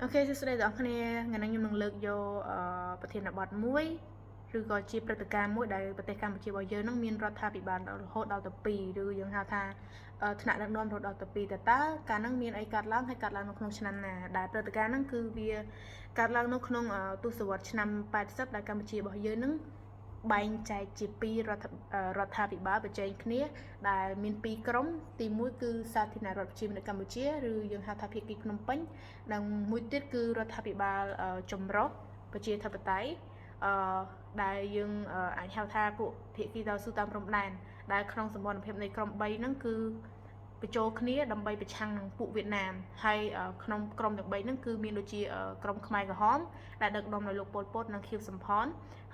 Ok, xin chào tất cả ngày nay mình lực vôประเทศบอดมุ้ยหรือก็จีประการมุ้ยได้ประเทศกัมพูชีบ่เยอะนั่งมีรัฐบาลโหดเอาแต่ปีหรือยังหาทางถนัดนักดนตรีเอาแต่ปีแต่ตาการนั่งมีไอการล้างให้การล้างนกนงชนะน่ะได้ประการนั่งคือวิการล้างนกนงตุสวัสดิ์นำ80ได้กัมพูชีบ่เยอะนั่งใบใจจีปีรัฐบาลประเจนนี้ได้มีปีกรมตีมุ้ยคือสาธารณรัฐในกัมพูชีหรือยังหาทางพิกิพนมเปญនិងមួយទៀតគឺរដ្ឋាភិបាលចម្រុះប្រជាធិបតេយ្យដែលយើងអាចហៅថាពួកភាគីតស៊ូតាមព្រំដែនដែលក្នុងសម្ព័ន្ធភាពនៃក្រុម3ហ្នឹងគឺបញ្ចូលគ្នាដើម្បីប្រឆាំងនឹងពួកវៀតណាមហើយក្នុងក្រុមទាំង3ហ្នឹងគឺមានដូចជាក្រុមខ្មែរក្រហមដែលដឹកនាំដោយលោកប៉ុលពតនិងខៀវសំផន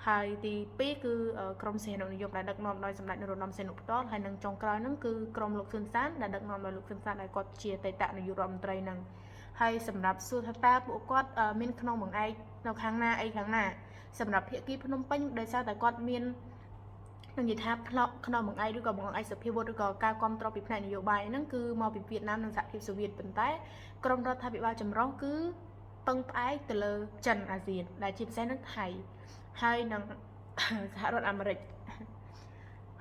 ហើយទី2គឺក្រុមសីហនុនិយមដែលដឹកនាំដោយសម្ដេចនរោត្តមសីហនុផ្ទាល់ហើយនិងចុងក្រោយហ្នឹងគឺក្រុមលោកស៊ុនសានដែលដឹកនាំដោយលោកស៊ុនសានដែលគាត់ជាអតីតនាយករដ្ឋមន្ត្រីហ្នឹងហើយសម្រាប់សួរថាតើពួកគាត់មានក្នុងបង្អែកនៅខាងណាអីខាងណាសម្រាប់ភាគីភ្នំពេញដោយសារតែគាត់មាននឹងនិយាយថាក្នុងបង្អែកឬក៏បង្អែកសភាវុធឬក៏ការគ្រប់គ្រងពីផ្នែកនយោបាយហ្នឹងគឺមកពីវៀតណាមនិងសហភាពសូវៀតប៉ុន្តែក្រមរដ្ឋាភិបាលចម្រុះគឺពឹងផ្អែកទៅលើចិនអាស៊ានដែលជាពិសេសនឹងថៃហើយនឹងសហរដ្ឋអាមេរិក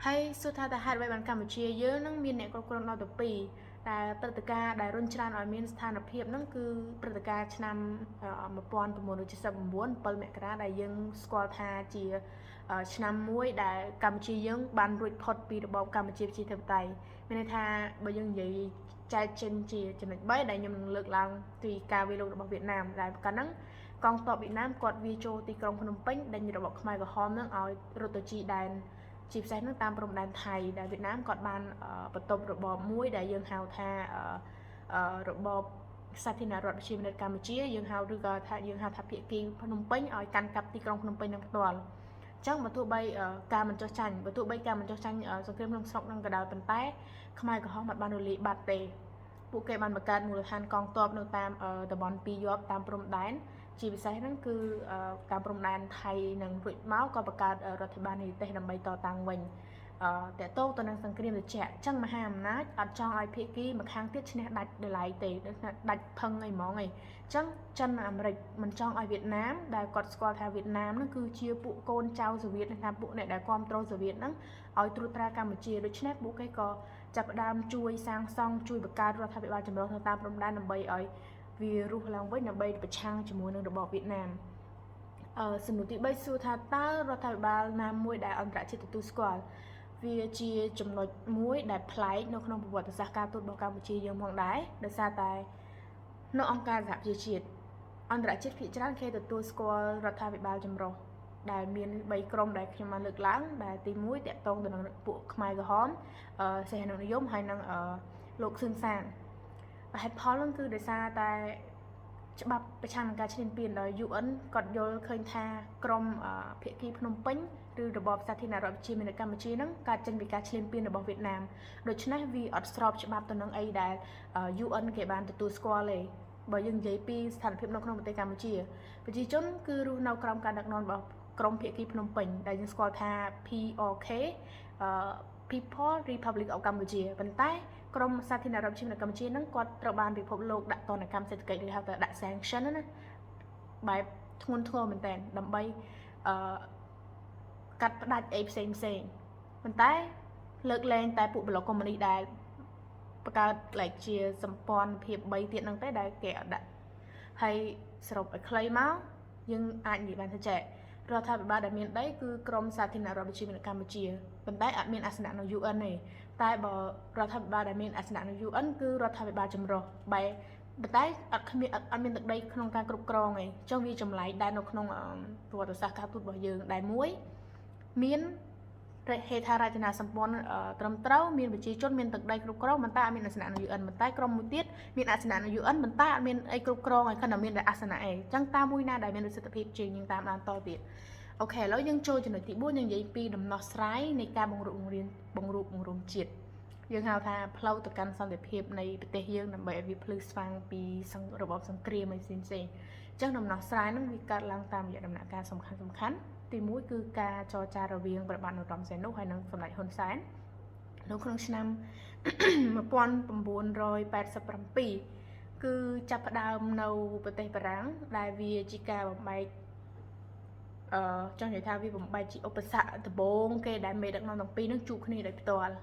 ហើយសួរថាតើហេតុអ្វីបានកម្ពុជាយើងនឹងមានអ្នកគ្រប់គ្រងដល់ទៅ2តែព្រឹត្តិការណ៍ដែលរុញច្រានឲ្យមានស្ថានភាពហ្នឹងគឺព្រឹត្តិការណ៍ឆ្នាំ1979 7មករាដែលយើងស្គាល់ថាជាឆ្នាំមួយដែលកម្ពុជាយើងបានរួចផុតពីរបបកម្ពុជាប្រជាធិបតេយ្យមានន័យថាបើយើងនិយាយចែកចេញជាចំណុច3ដែលខ្ញុំនឹងលើកឡើងពីការវាយលុករបស់វៀតណាមដែលកាលហ្នឹងកងទ័ពវៀតណាមគាត់វាចូលទីក្រុងភ្នំពេញដេញរបបខ្មែរក្រហមហ្នឹងឲ្យរត់ទៅជីដែនជាពិសេសនឹងតាមព្រំដែនថៃដែលវៀតណាមគាត់បានបន្ទប់របបមួយដែលយើងហៅថារបបសាធារណរដ្ឋប្រជាមានិតកម្ពុជាយើងហៅឬក៏ថាយើងហៅថាភាគីភ្នំពេញឲ្យកាន់កាប់ទីក្រុងភ្នំពេញនឹងផ្ទាល់អញ្ចឹងបើទោះបីការមិនចុះចាញ់សង្គ្រាមក្នុងស្រុកនឹងក៏ដោយប៉ុន្តែខ្មែរក្រហមបានរលាយបាត់ទេពួកគេបានបង្កើតមូលដ្ឋានកងទ័ពនៅតាមតំបន់2យប់តាមព្រំដែនជាពិសេសហ្នឹងគឺតាមព្រំដែនថៃនិងរួចមកក៏បង្កើតរដ្ឋបាលនីតិដើម្បីតតាំងវិញតើតោទៅនឹងសង្គ្រាមត្រជាក់អញ្ចឹងមហាអំណាចអត់ចង់ឲ្យភាគីម្ខាងទៀតឈ្នះដាច់ដライទេដាច់ផឹងអីហ្មងអីអញ្ចឹងចិនអាមេរិកមិនចង់ឲ្យវៀតណាមដែលគាត់ស្គាល់ថាវៀតណាមហ្នឹងគឺជាពួកកូនចៅសូវៀតថាពួកអ្នកដែលគ្រប់គ្រងសូវៀតហ្នឹងឲ្យត្រួតត្រាកម្ពុជាដូច្នេះពួកគេក៏ចាប់ផ្ដើមជួយសាងសង់ជួយបង្កើតរដ្ឋាភិបាលចម្រុះនៅតាមព្រំដែនដើម្បីឲ្យវារស់ឡើងវិញដើម្បីប្រឆាំងជាមួយនឹងរបបវៀតណាមសំណួរទី3សួរថាតើរដ្ឋាភិបាលណាមួយដែលអន្តរជាតិទទួលស្គាល់វាជាចំណុចមួយដែលប្លែកនៅក្នុងប្រវត្តិសាស្ត្រការទូតរបស់កម្ពុជាយើងផងដែរដោយសារតែនៅអង្គការសហប្រជាជាតិអន្តរជាតិភាគច្រើនគេទទួលស្គាល់រដ្ឋាភិបាលចម្រុះដែលមាន3ក្រុមដែលខ្ញុំបានលើកឡើងដែលទី1តាក់ទងទៅនឹងពួកខ្មែរក្រហមសីហនុនិយមហើយនឹងលោកស៊ុនសានហេតុផលហ្នឹងគឺដោយសារតែច្បាប់ប្រឆាំងនឹងការឈ្លានពានដោយ UN គាត់យល់ឃើញថាក្រមភាគីភ្នំពេញឬរបបសាធារណរដ្ឋប្រជាមានិតកម្ពុជាហ្នឹងកើតចេញពីការឈ្លានពានរបស់វៀតណាមដូច្នេះវាអត់ស្របច្បាប់ទៅនឹងអីដែល UN គេបានទទួលស្គាល់ទេបើយើងនិយាយពីស្ថានភាពនៅក្នុងប្រទេសកម្ពុជាប្រជាជនគឺរស់នៅក្រោមការដឹកនាំរបស់ក្រមភាគីភ្នំពេញដែលយើងស្គាល់ថា PRK People Republic of Cambodia ប៉ុន្តែក្រមសាធារណរដ្ឋប្រជាមានិតកម្ពុជាហ្នឹងគាត់ត្រូវបានពិភពលោកដាក់ទណ្ឌកម្មសេដ្ឋកិច្ចឬហៅថាដាក់ sanction ណាបែបធ្ងន់ធ្ងរមែនតើដើម្បីកាត់ផ្ដាច់អីផ្សេងប៉ុន្តែលើកលែងតែពួកប្លុកកុម្មុយនីសដែលបង្កើតជាសម្ព័ន្ធភាព3ទៀតហ្នឹងទេដែលគេអត់ដាក់ហើយសរុបឲ្យខ្លីមកយើងអាចនិយាយបានថាចេះរដ្ឋាភិបាលដែលមានដីគឺក្រមសាធារណរដ្ឋប្រជាមានិតកម្ពុជាប៉ុន្តែអត់មានអាសនៈនៅ UN ទេតែបើរដ្ឋាភិបាលដែលមានអាសនៈនៅ UN គឺរដ្ឋាភិបាលចម្រុះបែបប៉ុន្តែអត់មានទឹកដីក្នុងការគ្រប់គ្រងទេអញ្ចឹងវាចម្លែកដែរនៅក្នុងប្រវត្តិសាស្ត្រការទូតរបស់យើងដែលមួយមានហេដ្ឋារចនាសម្ព័ន្ធត្រឹមត្រូវមានប្រជាជនមានទឹកដីគ្រប់គ្រងប៉ុន្តែអត់មានអាសនៈនៅ UN ប៉ុន្តែក្រុមមួយទៀតមានអាសនៈនៅ UN ប៉ុន្តែអត់មានអីគ្រប់គ្រងឲ្យខណ្ឌតែមានតែអាសនៈឯងអញ្ចឹងតាមមួយណាដែលមានប្រសិទ្ធភាពជាងយើងតាមដានតទៀតអូខេឥឡូវយើងចូលចំណុចទី4យើងនិយាយពីដំណោះស្រាយនៃការបង្រួបបង្រួមជាតិយើងហៅថាផ្លូវទៅកាន់សន្តិភាពនៃប្រទេសយើងដើម្បីឲ្យវាភ្លឺស្វាងពីរបបសង្គ្រាមឯផ្សេងអញ្ចឹងដំណោះស្រាយហ្នឹងវាកើតឡើងតាមរយៈដំណាក់កាលសំខាន់ទី1គឺការចរចារវាងព្រះបាទនរោត្តមសីហនុហើយនិងសម្ដេចហ៊ុនសែននៅក្នុងឆ្នាំ1987 គឺចាប់ផ្ដើមនៅប្រទេសបារាំងដែលវាជាការបំបែកចង់និយាយថាវាបំបែកជាឧបសគ្គដំបូងគេដែលមេដឹកនាំទាំងពីរនឹងជួបគ្នាដោយផ្ទាល់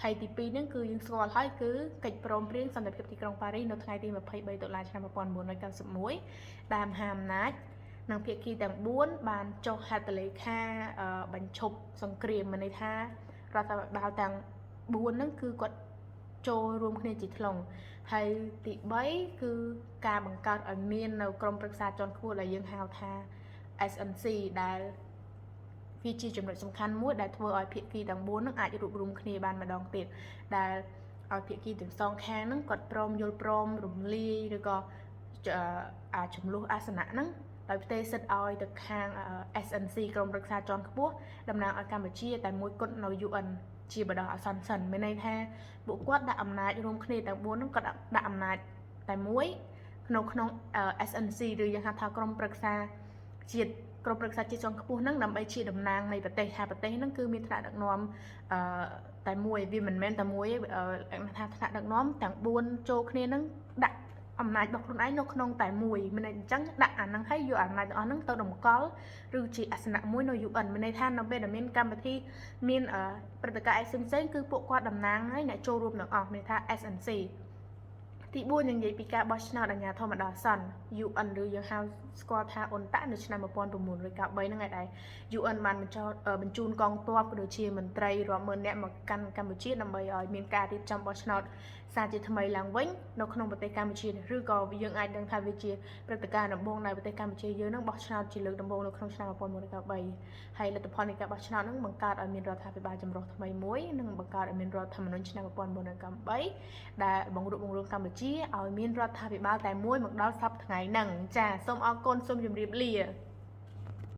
ហើយទី2ហ្នឹងគឺយើងស្គាល់ហើយគឺកិច្ចព្រមព្រៀងសន្តិភាពទីក្រុងប៉ារីសនៅថ្ងៃទី23ដុល្លារឆ្នាំ1991ដែលមហាអំណាចនិងភាគីទាំង4បានចុះហត្ថលេខាបញ្ឈប់សង្គ្រាមមានន័យថារដ្ឋាភិបាលទាំង4ហ្នឹងគឺគាត់ចូលរួមគ្នាជាថ្លុងហើយទី3គឺការបង្កើតឲ្យមាននៅក្រុមប្រឹក្សាជាន់ខ្ពស់ដែលយើងហៅថា SNC ដែលវាជាចំណុចសំខាន់មួយដែលធ្វើឲ្យភាគីទាំង4នឹងអាចរួបរวมគ្នាបានម្ដងទៀតដែលឲ្យភាគីទាំងសងខាងហ្នឹងគាត់ព្រមយល់ព្រមរំលាយឬក៏ចំនួនអាសនៈហ្នឹងដោយផ្ទេរសិទ្ធិឲ្យទៅខាង SNC ក្រុមប្រឹក្សាជាន់ខ្ពស់តំណាងឲ្យកម្ពុជាតែមួយគត់នៅ UN ជាបដិអាសន្នសិនមានន័យថាពួកគាត់ដាក់អំណាចរួមគ្នាទាំង4ហ្នឹងគាត់ដាក់អំណាចតែមួយក្នុង SNC ឬយើងហៅថាក្រុមប្រឹក្សាជាតិក្រុមប្រឹក្សាជាតិជាន់ខ្ពស់ហ្នឹងដើម្បីជាតំណាងនៃប្រទេសថាប្រទេសហ្នឹងគឺមានថ្នាក់ដឹកនាំតែមួយវាមិនមែនតែមួយថាថ្នាក់ដឹកនាំទាំង4ចូលគ្នាហ្នឹងដាក់អំណាចរបស់ខ្លួនឯងនៅក្នុងតែមួយមានន័យអញ្ចឹងដាក់អាហ្នឹងហើយយកអំណាចទាំងអស់ហ្នឹងទៅតម្កល់ឬជាអាសនៈមួយនៅ UN មានន័យថានៅពេលដែលមានកម្មវិធីមានព្រឹត្តិការណ៍ផ្សេងៗគឺពួកគាត់តំណាងហើយអ្នកចូលរួមទាំងអស់មានថា SNC ទី4យើងនិយាយពីការបោះឆ្នោតអាជ្ញាធរមដាសន្ន UN ឬយើងហៅស្គាល់ថាអ៊ុនតាក់នៅឆ្នាំ1993ហ្នឹងឯដែរ UN បានបញ្ជូនកងទ័ពក៏ដូចជាមន្ត្រីរាប់ម៉ឺននាក់មកកាន់កម្ពុជាដើម្បីឲ្យមានការរៀបចំបោះឆ្នោតសារជាថ្មីឡើងវិញនៅក្នុងប្រទេសកម្ពុជាឬក៏យើងអាចដឹងថាវាជាព្រឹត្តិការណ៍ដំបូងនៃប្រទេសកម្ពុជាយើងនឹងបោះឆ្នោតជាលើកដំបូងនៅក្នុងឆ្នាំ1993ហើយលទ្ធផលនៃការបោះឆ្នោតហ្នឹងបង្កើតឲ្យមានរដ្ឋាភិបាលចម្រុះថ្មីមួយនិងបង្កើតឲ្យមានរដ្ឋធម្មនុញ្ញឆ្នាំ1993ដែលបង្រួបបង្រួមកម្ពុជាឲ្យមានរដ្ឋាភិបាលតែមួយមកដល់សប្តាហ៍ថ្ងៃហ្នឹងចាសូមអរគុណសូមជម្រាបលា